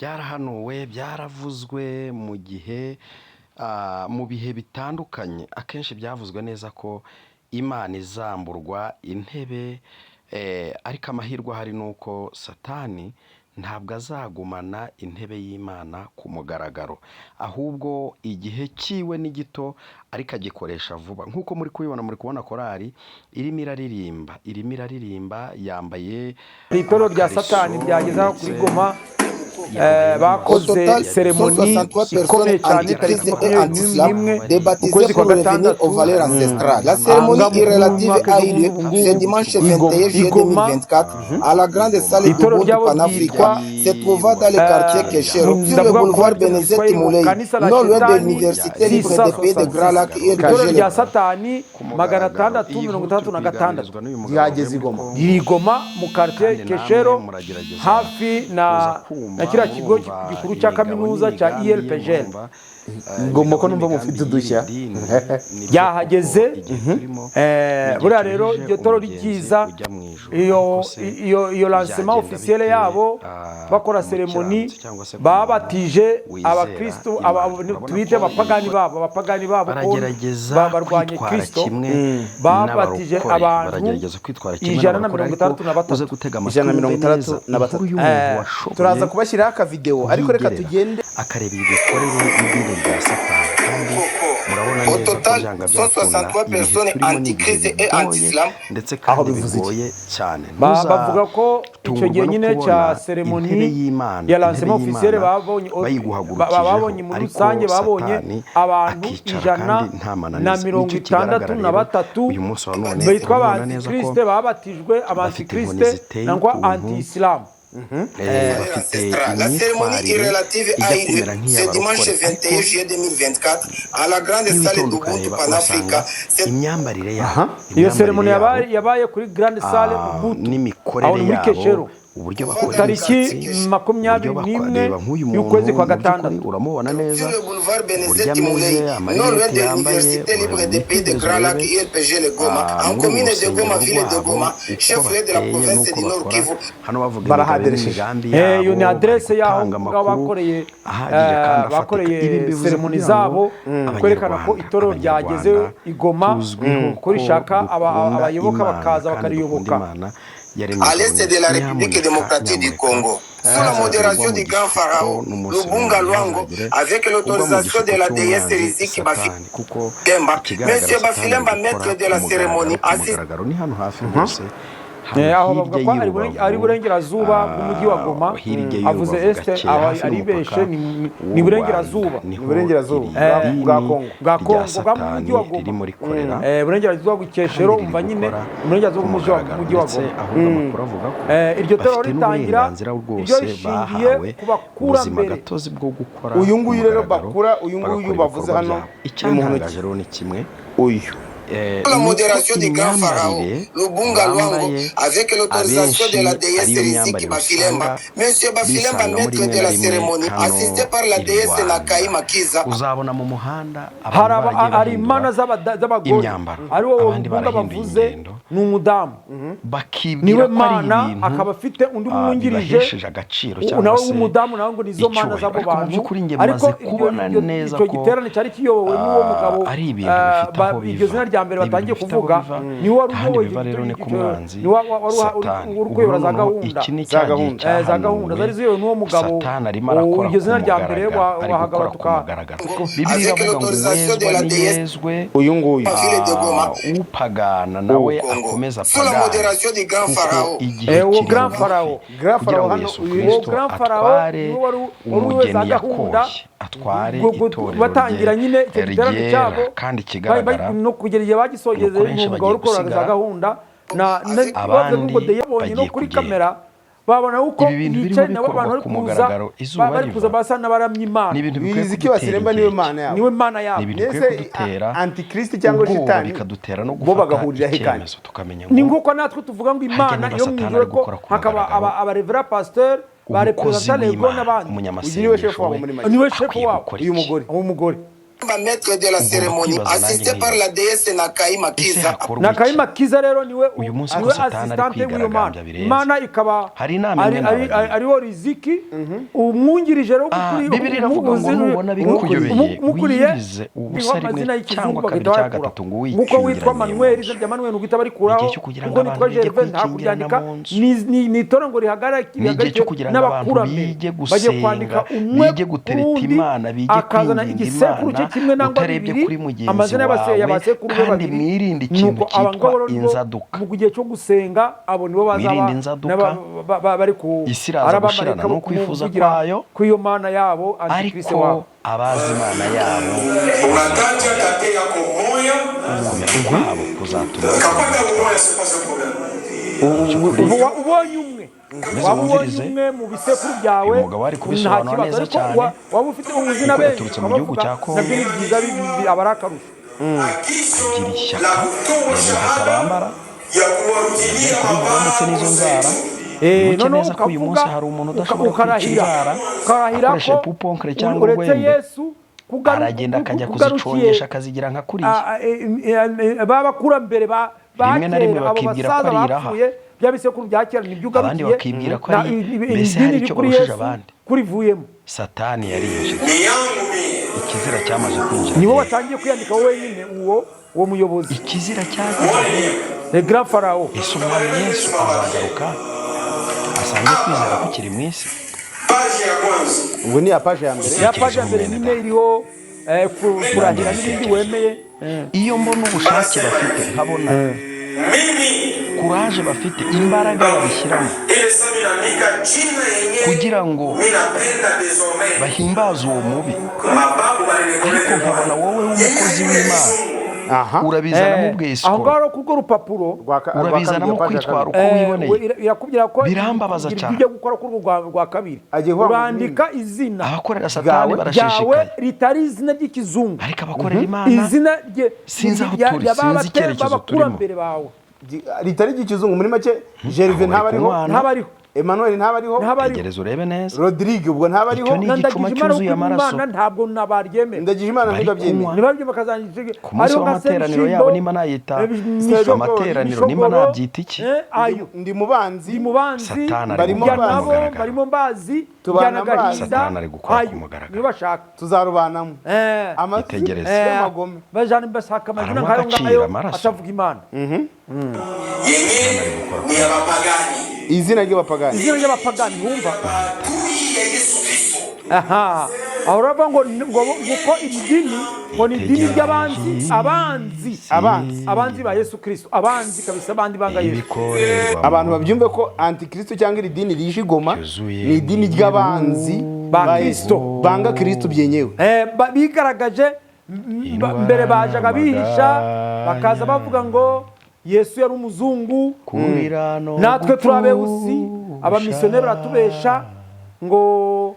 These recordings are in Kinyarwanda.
byarahanuwe byaravuzwe mu bihe bitandukanye akenshi byavuzwe neza ko Imana izamburwa intebe ariko amahirwe ahari nuko Satani ntabwo azagumana intebe y'Imana ku mugaragaro ahubwo igihe cyiwe ni gito ariko agikoresha vuba nk'uko muri kubona korari irimo iraririmba yambaye itoro rya Satani ryageza kuri Goma bakoze seremoni ikomeye cyane tariki 21 ukwezi kwa gatandatu La cérémonie est relative à ce dimanche 21 juillet 2024 à la grande salle du groupe panafricain se trouva dans le quartier Keshero sur le boulevard Benezet Moulay non loin de l'université libre de paix de Grand Lac et itoro rya Satani 666 ryageze Goma mu quartier Keshero hafi na kiriya kigo gikuru cya kaminuza cya ILPG ngomba ko numva mufite udushya yahageze buriya rero iryo toro ryiza iyo lancement officiel yabo bakora seremoni babatije abakristo twite abapagani babo ko barwanye Kristo babatije abantu 163 turaza kubashyiraho aka video ariko reka tugende akareba ibikorere ibintu bya Satani kandi murabona neza ko byanga byakunda 63 personnes antichrist et anti-islam ndetse kandi bigoye cyane bavuga ko icyo gihe nyine cya seremoni ya lancement officiel babonye muri rusange babonye abantu 163 uyu munsi wa none bitwa abantikristo babatijwe abantikristo nangwa anti-islam. La cérémonie est relative à ce dimanche 21 juillet 2024 à la grande salle du groupe panafricain. Iyo seremoni yabaye kuri grande salle n'imikorere yabo uburyo bakora tariki 21 y'ukwezi kwa gatandatu uramubona neza boulevard Benezet Moulay non loin de l'université libre de pays de Grand Lac et ILPG le Goma en commune de Goma ville de Goma chef-lieu de la province du Nord Kivu. Hano bavuga iyo ni adresse yaho bakoreye seremoni zabo kwerekana ko itoro ryageze igoma kuri shaka abayoboka bakaza bakariyoboka à l'est de la République démocratique du Congo. Sous la modération du grand pharaon Lubunga Lwango, avec l'autorisation de la déesse Riziki Bafilemba, Monsieur Bafilemba, maître de la cérémonie, assiste. aho bavuga ko ari burengerazuba bw'umujyi wa Goma avuze este ari beshe ni burengerazuba bwa Kongo bwa mujyi wa Goma burengerazuba bw'Ikeshero umva nyine burengerazuba bw'umujyi wa Goma iryo toro ritangira iryo rishingiye ku bakurambere uyu nguyu rero bakura uyu nguyu bavuze hano ni kimwe uyu la modération du grand pharaon Lubunga Lwango avec l'autorisation de la déesse Riziki Bafilemba, Monsieur Bafilemba, maître de la cérémonie, assisté par la déesse Nakai Makiza. Uzabona mu muhanda hari imana z'abagore ari wowe Lubunga bavuze ni umudamu niwe mana akaba afite undi mwungirije nawe w'umudamu nawe ngo nizo mana z'abo bantu ariko icyo giterane cyari kiyobowe n'uwo mugabo iryo zina rya mbere batangiye kuvuga ni wari uyoboye ni wari urukuyobora za gahunda zari ziyobowe n'uwo mugabo iryo zina rya mbere wahagaba Bibiliya ivuga ngo wezwe uyu nguyu upagana nawe akomeza pagana uwo grand pharaon hano uwo grand pharaon umugeni yakoye atware itorero batangira nyine icyo giterane cyabo kandi kigaragara no kugera igihe bagisogeze n'umugabo urukora za gahunda abandi yabonye no kuri kamera babona uko yicaye nabo abantu bari kuza basa n'abaramya Imana bizi ko Bafilemba niwe mana yabo nese antikristo cyangwa shitani bo bagahurira hekanye ni nguko natwe tuvuga ngo Imana iyo mwijure ko hakaba abarevera pasteur barepresenta lego n'abandi niwe chef wabo muri niwe chef wabo uyu mugore maître de la cérémonie assisté par la déesse Nakaima Kiza. Nakaima Kiza rero niwe assistante w'iyo mana. Imana ikaba ariho Riziki umwungirije rero mukuriye amazina y'ikizungu bagahita bakura nk'uko witwa Manuel izina rya Manuel ugahita barikuraho kuko nitwa Gervais nta kuryandika ni itoro ngo rihagarike n'abakurambere bagiye kwandika umwe kurundi akazana igisekuru cye kimwe nangwa bibiri amazina y'abasekuru be babiri nuko abangabo mu gihe cyo gusenga abo nibo bazaba bari ku arabamarika no kwifuza kwayo kw'iyo mana yabo Antikristo wabo abazi imana yabo unataja tate yako moya kwabo kuzatuma ubonye umwe waba ubonye umwe mu bisekuru byawe nta kibazo ariko waba ufite ubuzina benshi yaturutse mu gihugu cya Kongo nabyo ni byiza aba ari akarusho agira ishyaka akabambara ndetse n'izo nzara wibuke neza ko uyu munsi hari umuntu udashobora kwica inzara akoresheje puponkere cyangwa urwembe aragenda akajya kuzicongesha akazigira nka kuriya babakurambere rimwe na rimwe bakibwira ko ari iraha by'abisekuru bya kera nibyo ugarukiye abandi bakibwira ko ari mbese hari icyo barushije abandi kurivuyemo satani yarinjije ikizira cyamaze kwinjira nibo batangiye kwiyandika wowe nyine uwo muyobozi ikizira cyageze le grand pharaon Yesu umwami Yesu azagaruka asange kwizera ko kiri mu isi ngo ni ya page ya mbere nyine iriho kurahira n'ibindi wemeye iyo mbona ubushake bafite nkabona kuraje bafite imbaraga babishyiramo kugira ngo bahimbaze uwo mubi ariko nkabona wowe w'umukozi w'Imana urabizanamo ubwesikoro aho ngaho kurwo rupapuro urabizanamo kwitwara uko wiboneye irakubwira ko birambabaza cyane ibyo gukora kurwo rwa kabiri urandika izina abakorera satani barashishikaye ritari izina ry'ikizungu ariko abakorera Imana izina sinzi aho turi sinzi icyerekezo turimo ritari ry'ikizungu muri make Gervais ntabariho Emmanuel ntabariho tegereza urebe neza Rodrigue ubwo ntabariho n'igicuma cyuzuye amaraso ntabwo nabaryeme ndagije Imana ntibabyemeye nibabyema kazanjije ku munsi w'amateraniro yabo nimba nayita amateraniro nimba nabyita iki ayo ndi mubanzi satani barimo mbazi satani ari gukora ku mugaragaro niba bashaka tuzarubanamo itegereze y'amagome bajana basaka amazina nkayo ngayo atavuga Imana yenyewe ni abapagani izina ry'abapagani wumva aha aho rava ngo uko idini ngo ni idini ry'abanzi ba Yesu Kristo abanzi kabisa abandi banga Yesu abantu babyumve ko Antikristo cyangwa iri dini rije igoma ni idini ry'abanzi ba Kristo banga Kristo byenyewe bigaragaje mbere bajaga bihisha bakaza bavuga ngo Yesu yari umuzungu natwe turabeusi abamisiyoneri baratubesha ngo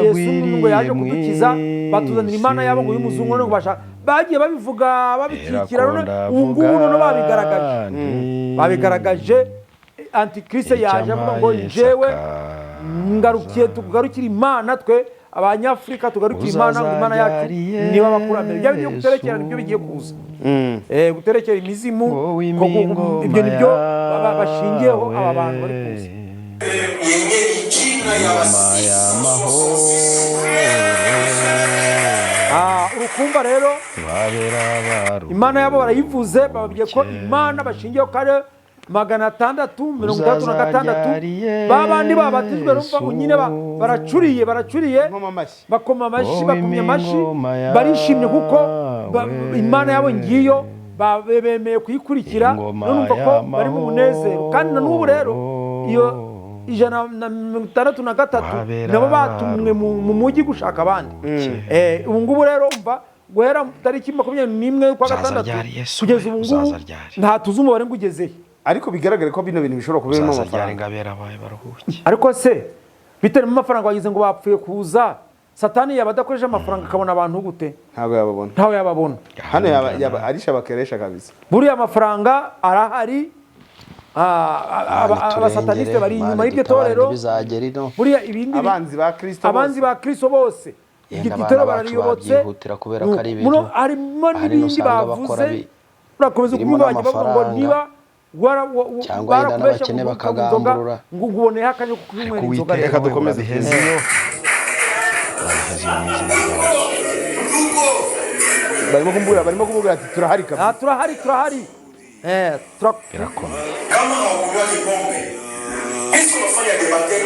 Yesu ngo yaje kudukiza batuzanira Imana yabo ngo y'umuzungu no bashaka bagiye babivuga babikikira none ubu no babigaragaje Antikristo yaje avuga ngo jewe tugarukira Imana twe abanyafrika tugarukira Imana ngo Imana yacu niba bakurambere bya bigiye guterekera nibyo bigiye kuza guterekera imizimu ibyo nibyo bashingiyeho aba bantu bari kuza urukumva rero Imana yabo barayivuze bababwiye ko Imana bashingiyeho kare 666 babandi babatijwe rumva unyine baracuriye bakoma amashi bakomye amashi barishimye kuko Imana yabo ngiyo bemeye kuyikurikira numva ko bari mu munezero kandi na n'ubu rero iyo 163 nabo batumwe mu mujyi gushaka abandi ubu ngubu rero umva guhera tariki 21 kwa gatandatu kugeza ubu ngubu nta tuzi umubare ngugezeye ariko bigaragare ko bino bintu bishobora kubera amafaranga ariko se biteremo amafaranga wagize ngo bapfuye kuza satani yabadakoresha amafaranga akabona abantu gute ntawe yababona hano arisha bakeresha kabisa buriya amafaranga arahari abasataniste bari inyuma y'iryo torero buriya ibindi abanzi ba Kristo bose igitero barariyobotse harimo n'ibindi bavuze urakomeza kubyumva bajya bavuga ngo niba barakubesha inzoga ngo uboneye akanya ko kunywera inzoga. Reka dukomeze barimo kumbwira ati turahari kabisa. Turahari kama hawakunywaji pombe Yesu anafanya debateri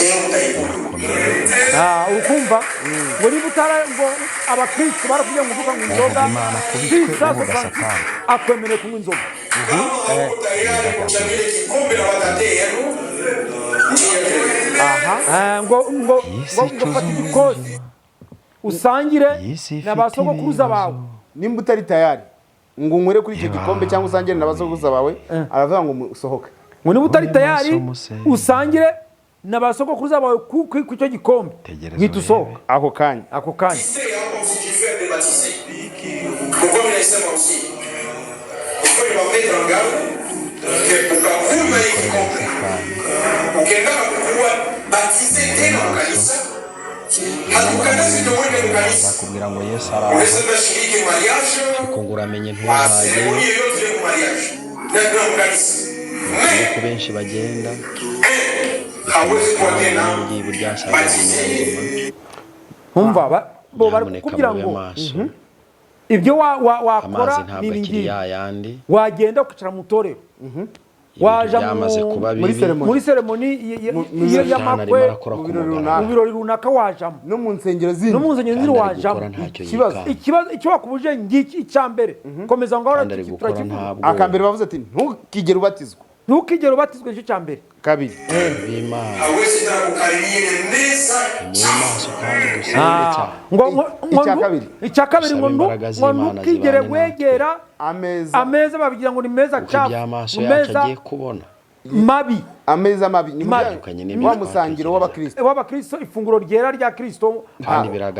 leo utaikunywa. Ukumva ngo niba utara ngo abakristo barakubwiye ngo uvuga ngo inzoga akwemereye kunywa inzoga. ngo fata igikosi usangire na basogokuruza bawe. Nimba utari tayari ngo unywere kuri icyo gikombe cyangwa usangire na basogokuruza bawe, aravuga ngo usohoke. Ngo niba utari tayari usangire na basogokuruza bawe ku icyo gikombe ngita usohoka ako kanya. bakubwira ngo Yesu araho ariko ngo uramenye ntuhaye kuko benshi bagenda umva bo bari kugira ngo ibyo wakora ni ibingibi wagenda ukicara mu torero waja muri seremoni y'amakwe mu birori runaka wajamo no mu nsengero zindi wajamo. Icyo wakubuje ngiki icyambere komeza ngo turakivuga. Akambere bavuze ati ntukigere ubatizwa nicyo cyambere. Kabiri icya kabiri ngo ntukigere wegera ameza babigira ngo ni meza cafu meza mabi. Ameza mabi ni wa musangiro w'abakristo ifunguro ryera rya Kristo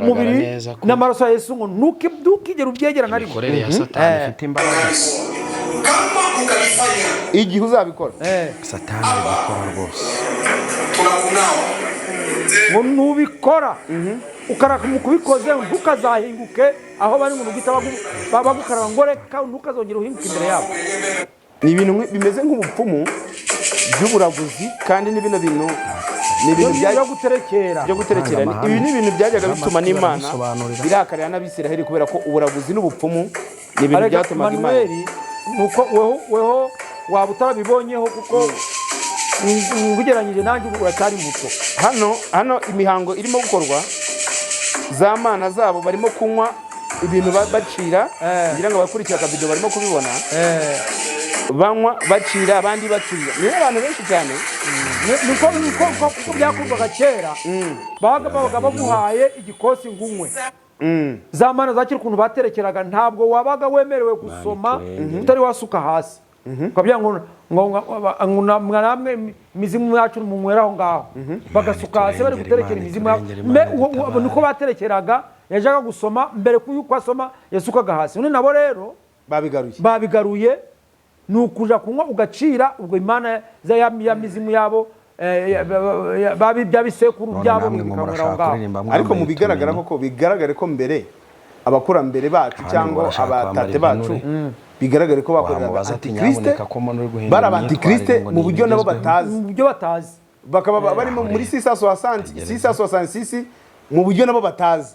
mubiri n'amaraso ya Yesu ngo ntukigere ubyegera na rimwe. Korere ya Satani ifite imbaraga kama ukabifanya igihe uzabikora Satani bikora rwose tunakunawa ngo nubikora ukaraka mu kubikoze ntukazahinguke aho bari mu rugita bagukaraba ngo reka ntukazongera uhinguke imbere yabo. Ni ibintu bimeze nk'ubupfumu by'uburaguzi kandi ni bino bintu ni ibintu byo guterekera ibi ni ibintu byajyaga bituma n'Imana birakarira n'Abisiraheli kubera ko uburaguzi n'ubupfumu ni ibintu byatuma Imana nuko weho waba utarabibonyeho kuko ngugeranyije nanjye uratari muto. Hano imihango irimo gukorwa za mana zabo barimo kunywa ibintu bacira kugira ngo abakurikira akabido barimo kubibona banywa bacira abandi bacira. Ni abantu benshi cyane niko byakorwaga kera babaga baguhaye igikosi ngunywe. Za mana zakira ukuntu baterekeraga ntabwo wabaga wemerewe gusoma utari wasuka hasi ukabya ngo namwe imizimu yacu munywera aho ngaho bagasuka hasi bari guterekera imizimu yabo niko baterekeraga. Yajaga gusoma mbere yuko asoma yasukaga hasi. None nabo rero babigaruye ni ukuja kunywa ugacira ubwo Imana ya mizimu yabo byabisekuru byabo bikamera aho ngaho. Ariko mu bigaragara koko bigaragare ko mbere abakurambere bacu cyangwa abatate bacu bigaragare ko bakorera antikriste barabantikriste mu buryo nabo batazi bakaba bari muri 666 mu buryo nabo batazi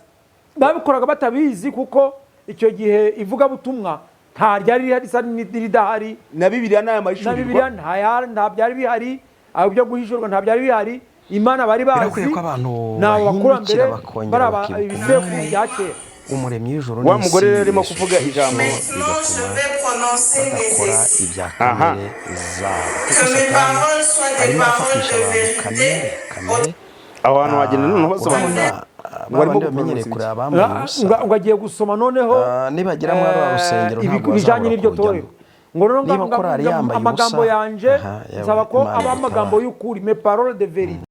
babikoraga batabizi kuko icyo gihe ivuga butumwa nta ryari risa n'idahari na Bibiliya n'aya mashuri nta byari bihari aho byo guhishurwa nta byari bihari. Imana bari bazi nabo bakurambere baraba ibisekuru bya kera. Umuremyi w'ijuru wa mugore rero arimo kuvuga ijambo bakora ibya kamere zabo arimo afatisha abantu kamere abantu bagenda noneho basobanura barimo bamenyereye kureba ngo agiye gusoma noneho nibagera muri aro rusengero ntabwo bijanye n'iryo torero ngo rero amagambo yanje nsaba ko aba amagambo y'ukuri me parole de vérité